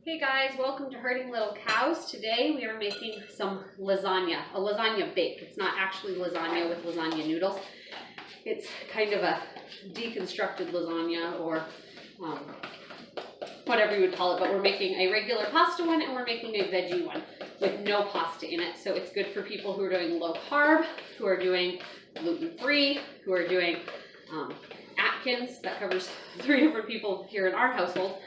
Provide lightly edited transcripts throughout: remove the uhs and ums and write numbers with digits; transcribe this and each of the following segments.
Hey guys, welcome to Herding Little Cows. Today we are making some lasagna, a lasagna bake. It's not actually lasagna with lasagna noodles. It's kind of a deconstructed lasagna or whatever you would call it, but we're making a regular pasta one and we're making a veggie one with no pasta in it. So it's good for people who are doing low carb, who are doing gluten-free, who are doing Atkins. That covers 3 different people here in our household.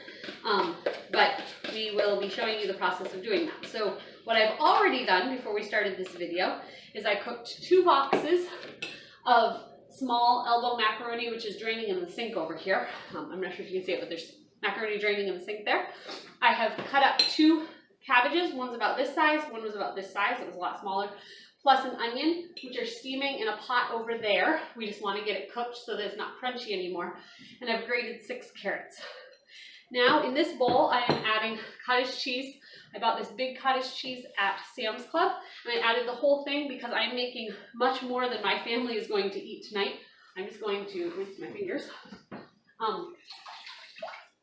But we will be showing you the process of doing that. So what I've already done before we started this video is I cooked 2 boxes of small elbow macaroni, which is draining in the sink over here. I'm not sure if you can see it, but there's macaroni draining in the sink there. I have cut up 2 cabbages. One's about this size, one was about this size. It was a lot smaller. Plus an onion, which are steaming in a pot over there. We just want to get it cooked so that it's not crunchy anymore. And I've grated 6 carrots. Now in this bowl, I am adding cottage cheese. I bought this big cottage cheese at Sam's Club, and I added the whole thing because I'm making much more than my family is going to eat tonight. I'm just going to rinse my fingers.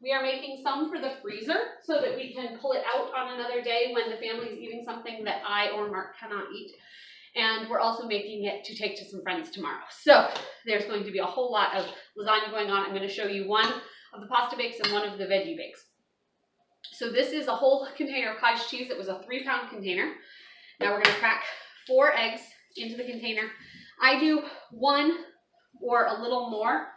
We are making some for the freezer so that we can pull it out on another day when the family is eating something that I or Mark cannot eat. And we're also making it to take to some friends tomorrow. So there's going to be a whole lot of lasagna going on. I'm going to show you one of the pasta bakes and one of the veggie bakes. So this is a whole container of cottage cheese. It was a 3-pound container. Now we're going to crack 4 eggs into the container. I do 1 or a little more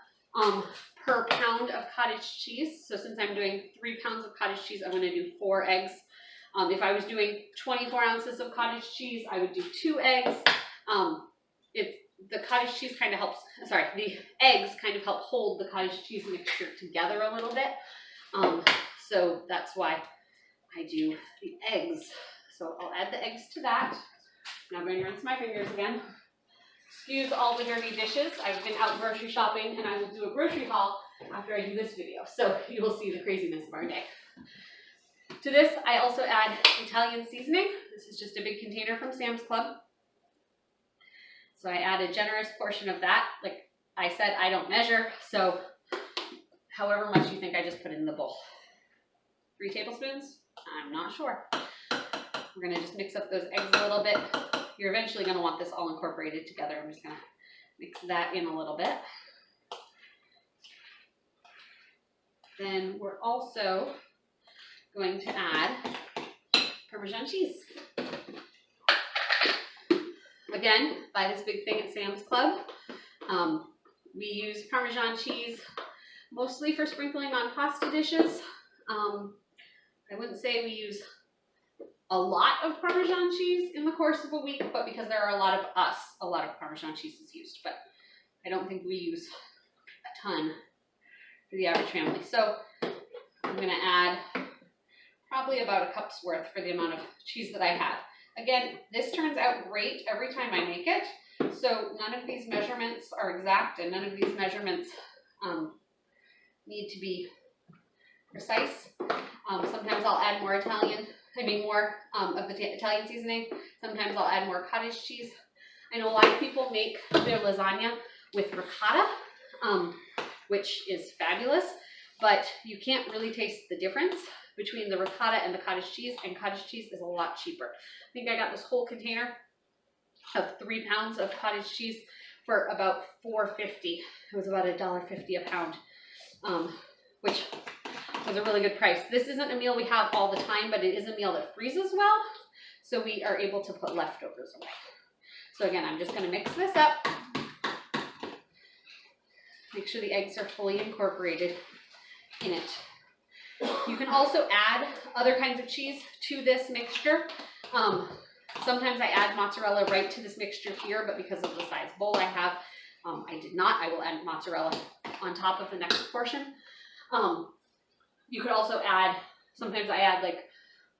per pound of cottage cheese. So since I'm doing 3 pounds of cottage cheese, I'm going to do 4 eggs. If I was doing 24 ounces of cottage cheese, I would do 2 eggs. The cottage cheese kind of helps, the eggs kind of help hold the cottage cheese mixture together a little bit. So that's why I do the eggs. So I'll add the eggs to that. Now I'm going to rinse my fingers again. Excuse all the dirty dishes. I've been out grocery shopping and I will do a grocery haul after I do this video. So you will see the craziness of our day. To this, I also add Italian seasoning. This is just a big container from Sam's Club. So I add a generous portion of that. Like I said, I don't measure, so however much you think, I just put it in the bowl. 3 tablespoons? I'm not sure. We're going to just mix up those eggs a little bit. You're eventually going to want this all incorporated together. I'm just going to mix that in a little bit. Then we're also going to add Parmesan cheese. Again, buy this big thing at Sam's Club. We use Parmesan cheese mostly for sprinkling on pasta dishes. I wouldn't say we use a lot of Parmesan cheese in the course of a week, but because there are a lot of Parmesan cheese is used. But I don't think we use a ton for the average family. So I'm going to add probably about a cup's worth for the amount of cheese that I have. Again, this turns out great every time I make it. So none of these measurements are exact and none of these measurements need to be precise. Sometimes I'll add more more of the Italian seasoning. Sometimes I'll add more cottage cheese. I know a lot of people make their lasagna with ricotta, which is fabulous, but you can't really taste the difference between the ricotta and the cottage cheese, and cottage cheese is a lot cheaper. I think I got this whole container of 3 pounds of cottage cheese for about $4.50. It was about $1.50 a pound, which was a really good price. This isn't a meal we have all the time, but it is a meal that freezes well, so we are able to put leftovers away. So again, I'm just going to mix this up. Make sure the eggs are fully incorporated in it. You can also add other kinds of cheese to this mixture. Sometimes I add mozzarella right to this mixture here, but because of the size bowl I have, I did not. I will add mozzarella on top of the next portion. You could also add, sometimes I add like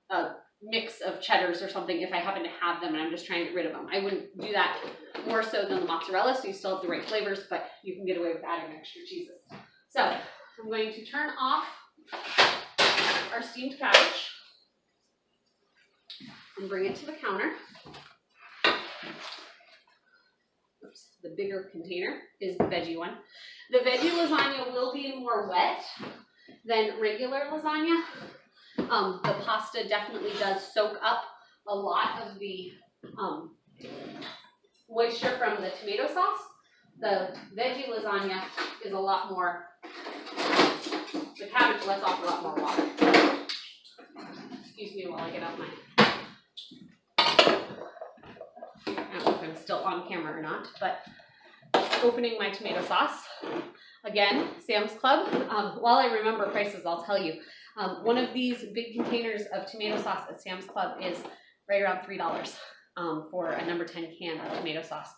a mix of cheddars or something if I happen to have them and I'm just trying to get rid of them. I wouldn't do that more so than the mozzarella, so you still have the right flavors, but you can get away with adding extra cheeses. So I'm going to turn off our steamed cabbage and bring it to the counter. Oops, the bigger container is the veggie one. The veggie lasagna will be more wet than regular lasagna. The pasta definitely does soak up a lot of the moisture from the tomato sauce. The veggie lasagna is a lot more, the cabbage lets off a lot more water. Excuse me while I get out my, I don't know if I'm still on camera or not, but opening my tomato sauce. Again, Sam's Club. While I remember prices, I'll tell you. One of these big containers of tomato sauce at Sam's Club is right around $3 for a number 10 can of tomato sauce.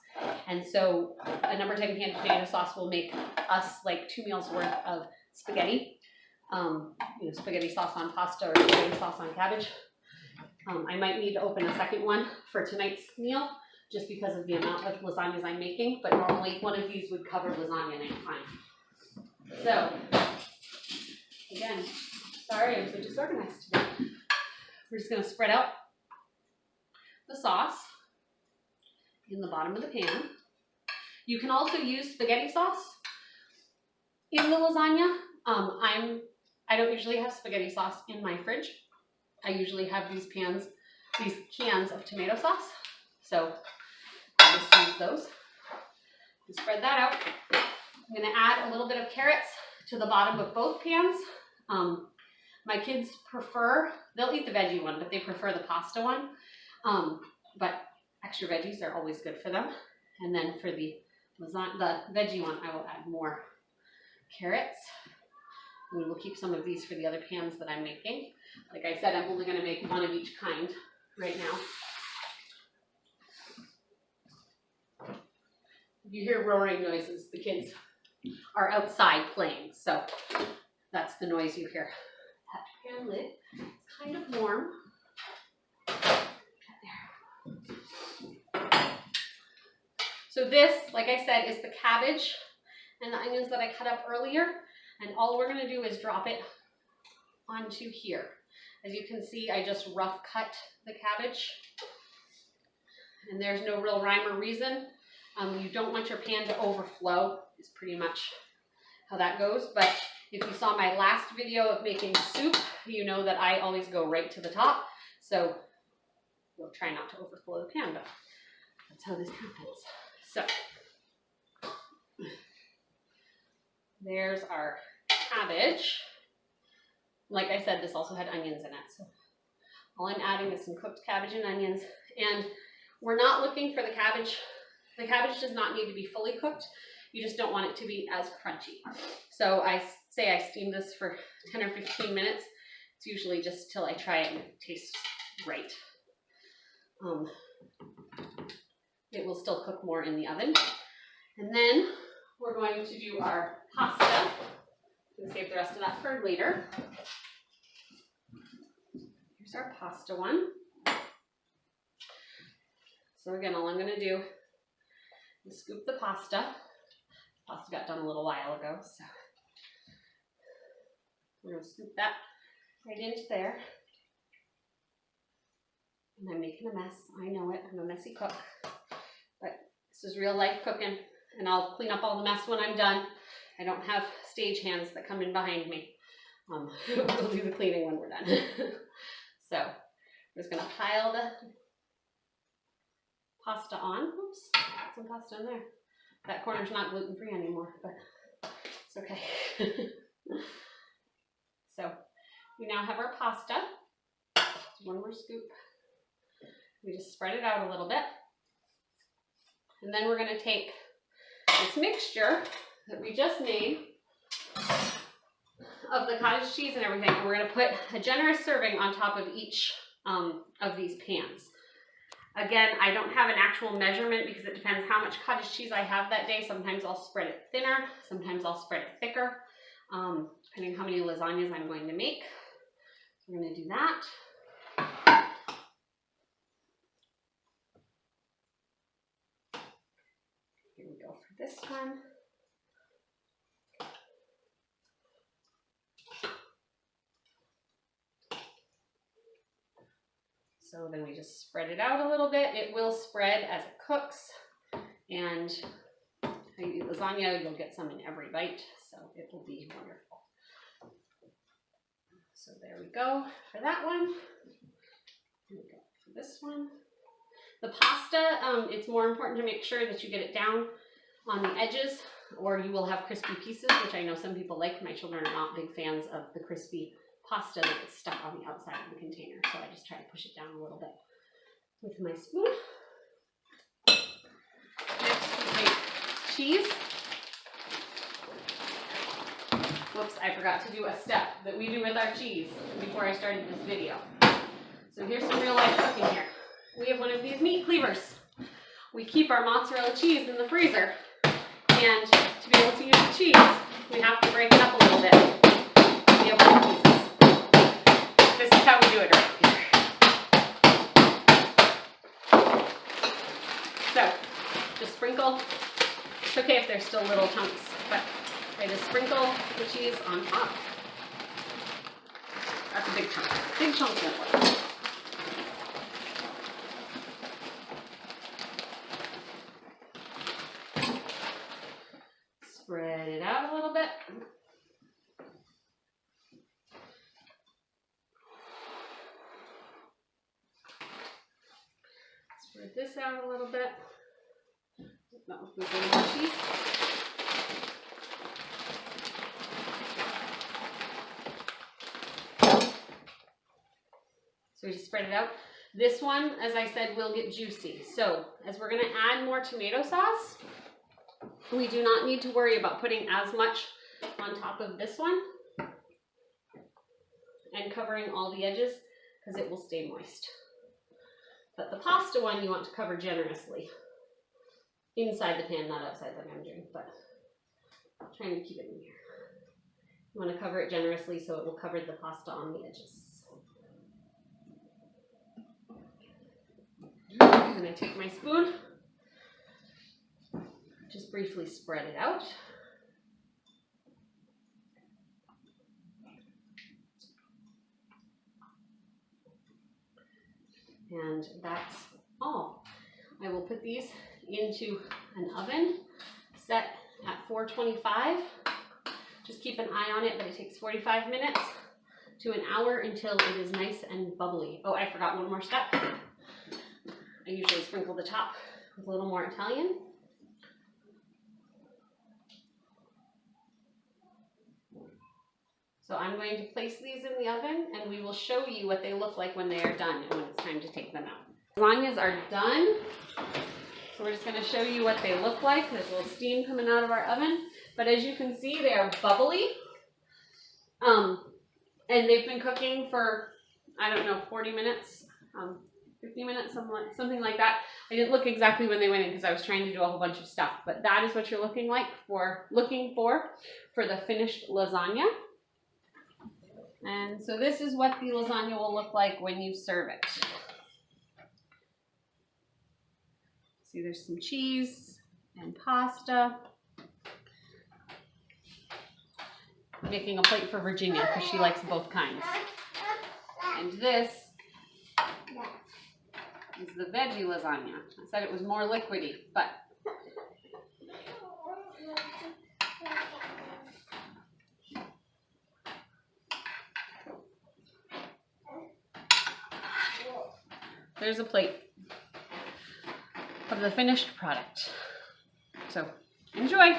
And so a number 10 can of tomato sauce will make us like 2 meals worth of spaghetti. Spaghetti sauce on pasta or spaghetti sauce on cabbage. I might need to open a second one for tonight's meal just because of the amount of lasagnas I'm making, but normally one of these would cover lasagna night time. So, again, sorry I'm so disorganized today. We're just going to spread out the sauce in the bottom of the pan. You can also use spaghetti sauce in the lasagna. I don't usually have spaghetti sauce in my fridge. I usually have these cans of tomato sauce. So I'll just use those. And spread that out. I'm going to add a little bit of carrots to the bottom of both pans. My kids prefer, they'll eat the veggie one, but they prefer the pasta one. But extra veggies are always good for them. And then for the veggie one, I will add more carrots. We will keep some of these for the other pans that I'm making. Like I said, I'm only going to make one of each kind right now. If you hear roaring noises, the kids are outside playing, so that's the noise you hear. That pan lid is kind of warm. There. So this, like I said, is the cabbage and the onions that I cut up earlier, and all we're going to do is drop it onto here. As you can see, I just rough cut the cabbage, and there's no real rhyme or reason. You don't want your pan to overflow, is pretty much how that goes. But if you saw my last video of making soup, you know that I always go right to the top. So we'll try not to overflow the pan, but that's how this happens. So there's our cabbage. Like I said, this also had onions in it. So all I'm adding is some cooked cabbage and onions. And we're not looking for the cabbage. The cabbage does not need to be fully cooked. You just don't want it to be as crunchy. So I say I steam this for 10 or 15 minutes. It's usually just till I try it and it tastes right. It will still cook more in the oven. And then we're going to do our pasta. I'm going to save the rest of that for later. Here's our pasta one. So again, all I'm going to do is scoop the pasta. Pasta got done a little while ago, so we're going to scoop that right into there. And I'm making a mess. I know it. I'm a messy cook. But this is real life cooking, and I'll clean up all the mess when I'm done. I don't have stage hands that come in behind me. We'll do the cleaning when we're done. So I'm just going to pile the pasta on. Oops, got some pasta in there. That corner's not gluten-free anymore, but it's okay. So we now have our pasta. One more scoop. We just spread it out a little bit. And then we're going to take this mixture that we just made of the cottage cheese and everything, and we're going to put a generous serving on top of each of these pans. Again, I don't have an actual measurement because it depends how much cottage cheese I have that day. Sometimes I'll spread it thinner, sometimes I'll spread it thicker, depending how many lasagnas I'm going to make. So we're going to do that. Here we go for this one. So then we just spread it out a little bit. It will spread as it cooks, and if you eat lasagna, you'll get some in every bite, so it will be wonderful. So So there we go for that one. Here we go for this one. The pasta, it's more important to make sure that you get it down on the edges, or you will have crispy pieces, which I know some people like. My children are not big fans of the crispy pasta that gets stuck on the outside of the container, so I just try to push it down a little bit with my spoon. Next, we take cheese. Whoops, I forgot to do a step that we do with our cheese before I started this video. So here's some real life cooking here. We have one of these meat cleavers. We keep our mozzarella cheese in the freezer, and to be able to use the cheese, we have to break it up a little bit to be able to use this. This is how we do it right here. So, just sprinkle. It's okay if there's still little chunks, but I just sprinkle the cheese on top. That's a big chunk. Big chunk won't work. Spread it out a little bit. Spread this out a little bit. That was more cheese. So we just spread it out. This one, as I said, will get juicy. So as we're going to add more tomato sauce, we do not need to worry about putting as much on top of this one and covering all the edges, because it will stay moist. But the pasta one you want to cover generously. Inside the pan, not outside like I'm doing, but I'm trying to keep it in here. You want to cover it generously so it will cover the pasta on the edges. And I take my spoon, just briefly spread it out. And that's all. I will put these into an oven set at 425. Just keep an eye on it, but it takes 45 minutes to an hour until it is nice and bubbly. Oh, I forgot one more step. I usually sprinkle the top with a little more Italian. So I'm going to place these in the oven, and we will show you what they look like when they are done and when it's time to take them out. Lasagnas are done. So we're just going to show you what they look like. There's a little steam coming out of our oven. But as you can see, they are bubbly. And they've been cooking for, I don't know, 40 minutes, 50 minutes, something like that. I didn't look exactly when they went in because I was trying to do a whole bunch of stuff. But that is what you're looking for the finished lasagna. And so this is what the lasagna will look like when you serve it. See, there's some cheese and pasta. I'm making a plate for Virginia because she likes both kinds. And this is the veggie lasagna. I said it was more liquidy, but there's a plate of the finished product. So enjoy!